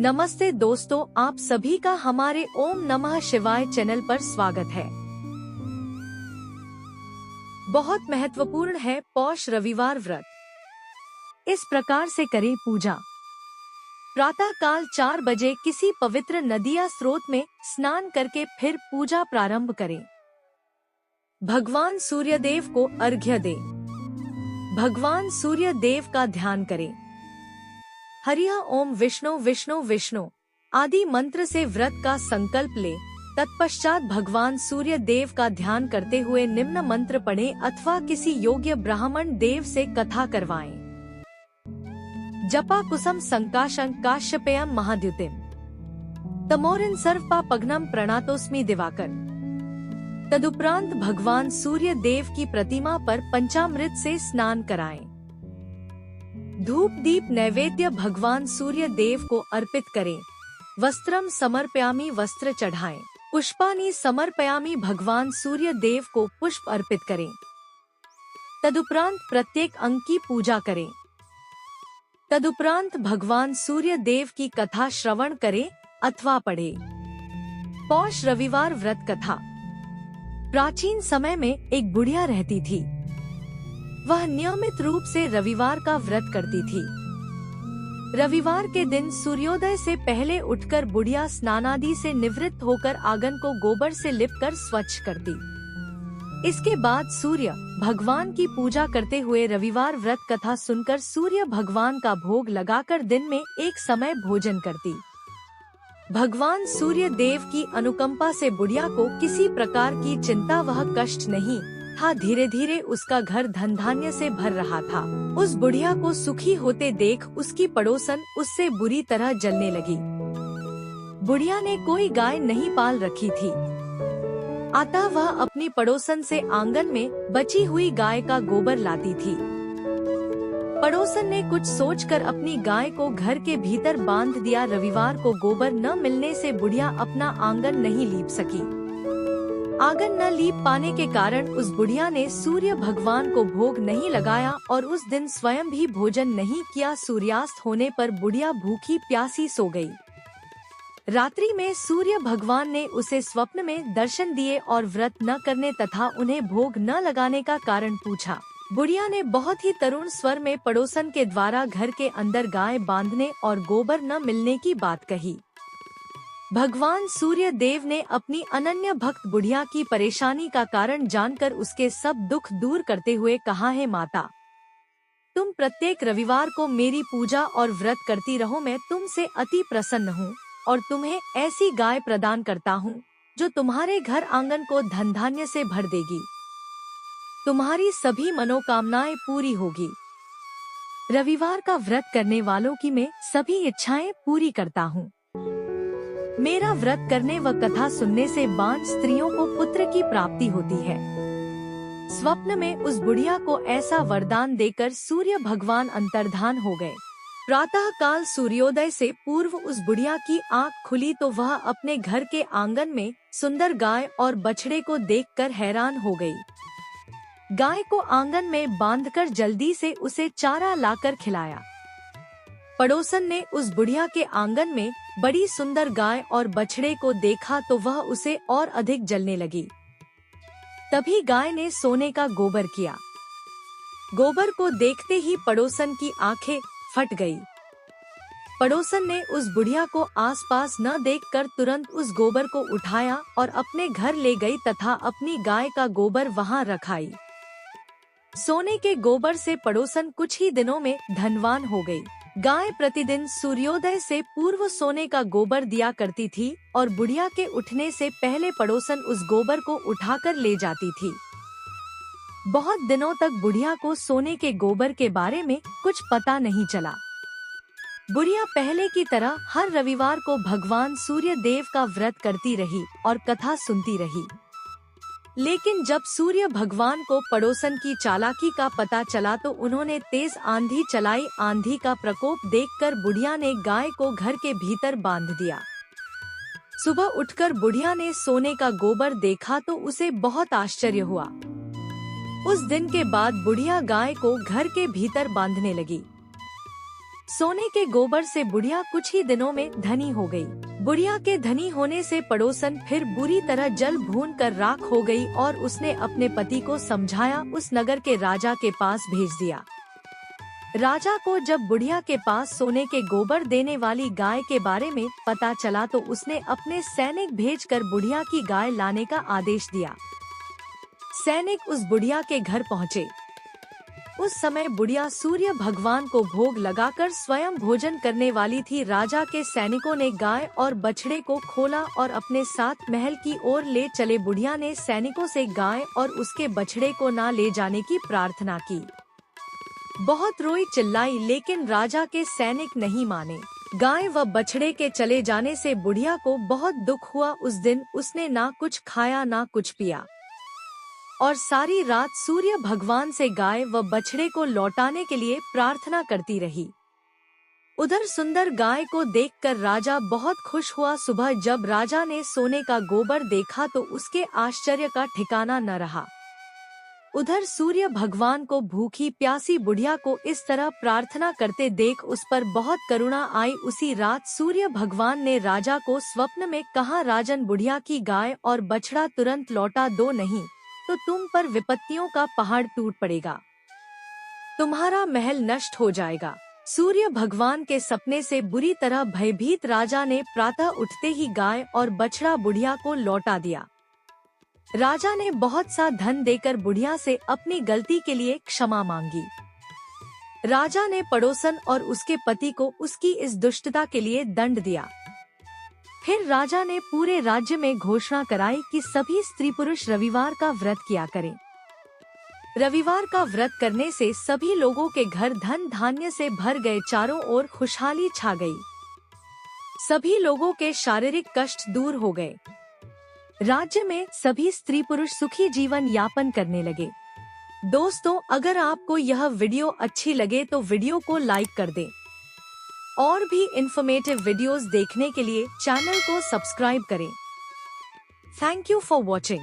नमस्ते दोस्तों, आप सभी का हमारे ओम नमः शिवाय चैनल पर स्वागत है। बहुत महत्वपूर्ण है पौष रविवार व्रत। इस प्रकार से करें पूजा। प्रातः काल 4 बजे किसी पवित्र नदी या स्रोत में स्नान करके फिर पूजा प्रारंभ करें। भगवान सूर्यदेव को अर्घ्य दें। भगवान सूर्य देव का ध्यान करें। हरिः ओम विष्णु विष्णु विष्णु आदि मंत्र से व्रत का संकल्प ले। तत्पश्चात भगवान सूर्य देव का ध्यान करते हुए निम्न मंत्र पढ़ें अथवा किसी योग्य ब्राह्मण देव से कथा करवाएं। जपा कुसुम संकाशं काश्यपेयं महाद्युतिम तमोरिन सर्वपापघ्नं प्रणातोस्मि दिवाकर। तदुपरांत भगवान सूर्य देव की प्रतिमा पर पंचामृत से स्नान कराएं। धूप दीप नैवेद्य भगवान सूर्य देव को अर्पित करें। वस्त्रम समर्पयामि वस्त्र चढ़ाएं। पुष्पानि समर्पयामि भगवान सूर्य देव को पुष्प अर्पित करें। तदुपरांत प्रत्येक अंग की पूजा करें। तदुपरांत भगवान सूर्य देव की कथा श्रवण करें अथवा पढ़ें। पौष रविवार व्रत कथा। प्राचीन समय में एक बुढ़िया रहती थी। वह नियमित रूप से रविवार का व्रत करती थी। रविवार के दिन सूर्योदय से पहले उठकर बुढ़िया स्नानादि से निवृत्त होकर आंगन को गोबर से लिपकर स्वच्छ करती। इसके बाद सूर्य भगवान की पूजा करते हुए रविवार व्रत कथा सुनकर सूर्य भगवान का भोग लगाकर दिन में एक समय भोजन करती। भगवान सूर्य देव की अनुकंपा से बुढ़िया को किसी प्रकार की चिंता व कष्ट नहीं था। धीरे धीरे उसका घर धन धान्य से भर रहा था। उस बुढ़िया को सुखी होते देख उसकी पड़ोसन उससे बुरी तरह जलने लगी। बुढ़िया ने कोई गाय नहीं पाल रखी थी, अतः वह अपनी पड़ोसन से आंगन में बची हुई गाय का गोबर लाती थी। पड़ोसन ने कुछ सोचकर अपनी गाय को घर के भीतर बांध दिया। रविवार को गोबर न मिलने से बुढ़िया अपना आंगन नहीं लीप सकी। आंगन न लीप पाने के कारण उस बुढ़िया ने सूर्य भगवान को भोग नहीं लगाया और उस दिन स्वयं भी भोजन नहीं किया। सूर्यास्त होने पर बुढ़िया भूखी प्यासी सो गई। रात्रि में सूर्य भगवान ने उसे स्वप्न में दर्शन दिए और व्रत न करने तथा उन्हें भोग न लगाने का कारण पूछा। बुढ़िया ने बहुत ही तरुण स्वर में पड़ोसन के द्वारा घर के अंदर गाय बांधने और गोबर न मिलने की बात कही। भगवान सूर्य देव ने अपनी अनन्य भक्त बुढ़िया की परेशानी का कारण जानकर उसके सब दुख दूर करते हुए कहा, है माता, तुम प्रत्येक रविवार को मेरी पूजा और व्रत करती रहो। मैं तुमसे अति प्रसन्न हूँ और तुम्हें ऐसी गाय प्रदान करता हूँ जो तुम्हारे घर आंगन को धन धान्य से भर देगी। तुम्हारी सभी मनोकामनाएं पूरी होगी। रविवार का व्रत करने वालों की मैं सभी इच्छाएं पूरी करता हूँ। मेरा व्रत करने व कथा सुनने से बांझ स्त्रियों को पुत्र की प्राप्ति होती है। स्वप्न में उस बुढ़िया को ऐसा वरदान देकर सूर्य भगवान अंतर्धान हो गए। प्रातः काल सूर्योदय से पूर्व उस बुढ़िया की आंख खुली तो वह अपने घर के आंगन में सुंदर गाय और बछड़े को देखकर हैरान हो गई। गाय को आंगन में बांधकर जल्दी से उसे चारा लाकर खिलाया। पड़ोसन ने उस बुढ़िया के आंगन में बड़ी सुंदर गाय और बछड़े को देखा तो वह उसे और अधिक जलने लगी। तभी गाय ने सोने का गोबर किया। गोबर को देखते ही पड़ोसन की आंखें फट गई। पड़ोसन ने उस बुढ़िया को आसपास न देखकर तुरंत उस गोबर को उठाया और अपने घर ले गई तथा अपनी गाय का गोबर वहां रखाई। सोने के गोबर से पड़ोसन कुछ ही दिनों में धनवान हो गई। गाय प्रतिदिन सूर्योदय से पूर्व सोने का गोबर दिया करती थी और बुढ़िया के उठने से पहले पड़ोसन उस गोबर को उठाकर ले जाती थी। बहुत दिनों तक बुढ़िया को सोने के गोबर के बारे में कुछ पता नहीं चला। बुढ़िया पहले की तरह हर रविवार को भगवान सूर्य देव का व्रत करती रही और कथा सुनती रही। लेकिन जब सूर्य भगवान को पड़ोसन की चालाकी का पता चला तो उन्होंने तेज आंधी चलाई। आंधी का प्रकोप देखकर बुढ़िया ने गाय को घर के भीतर बांध दिया। सुबह उठकर बुढ़िया ने सोने का गोबर देखा तो उसे बहुत आश्चर्य हुआ। उस दिन के बाद बुढ़िया गाय को घर के भीतर बांधने लगी। सोने के गोबर से बुढ़िया कुछ ही दिनों में धनी हो गई। बुढ़िया के धनी होने से पड़ोसन फिर बुरी तरह जल भून कर राख हो गई और उसने अपने पति को समझाया उस नगर के राजा के पास भेज दिया। राजा को जब बुढ़िया के पास सोने के गोबर देने वाली गाय के बारे में पता चला तो उसने अपने सैनिक भेजकर बुढ़िया की गाय लाने का आदेश दिया। सैनिक उस बुढ़िया के घर पहुँचे। उस समय बुढ़िया सूर्य भगवान को भोग लगाकर स्वयं भोजन करने वाली थी। राजा के सैनिकों ने गाय और बछड़े को खोला और अपने साथ महल की ओर ले चले। बुढ़िया ने सैनिकों से गाय और उसके बछड़े को न ले जाने की प्रार्थना की। बहुत रोई चिल्लाई, लेकिन राजा के सैनिक नहीं माने। गाय व बछड़े के चले जाने से बुढ़िया को बहुत दुख हुआ। उस दिन उसने ना कुछ खाया ना कुछ पिया और सारी रात सूर्य भगवान से गाय व बछड़े को लौटाने के लिए प्रार्थना करती रही। उधर सुंदर गाय को देखकर राजा बहुत खुश हुआ। सुबह जब राजा ने सोने का गोबर देखा तो उसके आश्चर्य का ठिकाना न रहा। उधर सूर्य भगवान को भूखी प्यासी बुढ़िया को इस तरह प्रार्थना करते देख उस पर बहुत करुणा आई। उसी रात सूर्य भगवान ने राजा को स्वप्न में कहा, राजन, बुढ़िया की गाय और बछड़ा तुरंत लौटा दो, नहीं तो तुम पर विपत्तियों का पहाड़ टूट पड़ेगा, तुम्हारा महल नष्ट हो जाएगा। सूर्य भगवान के सपने से बुरी तरह भयभीत राजा ने प्रातः उठते ही गाय और बछड़ा बुढ़िया को लौटा दिया। राजा ने बहुत सा धन देकर बुढ़िया से अपनी गलती के लिए क्षमा मांगी। राजा ने पड़ोसन और उसके पति को उसकी इस दुष्टता के लिए दंड दिया। फिर राजा ने पूरे राज्य में घोषणा कराई कि सभी स्त्री पुरुष रविवार का व्रत किया करें। रविवार का व्रत करने से सभी लोगों के घर धन धान्य से भर गए, चारों ओर खुशहाली छा गई। सभी लोगों के शारीरिक कष्ट दूर हो गए। राज्य में सभी स्त्री पुरुष सुखी जीवन यापन करने लगे। दोस्तों, अगर आपको यह वीडियो अच्छी लगे तो वीडियो को लाइक कर दें और भी इन्फॉर्मेटिव वीडियोस देखने के लिए चैनल को सब्सक्राइब करें। Thank you for watching.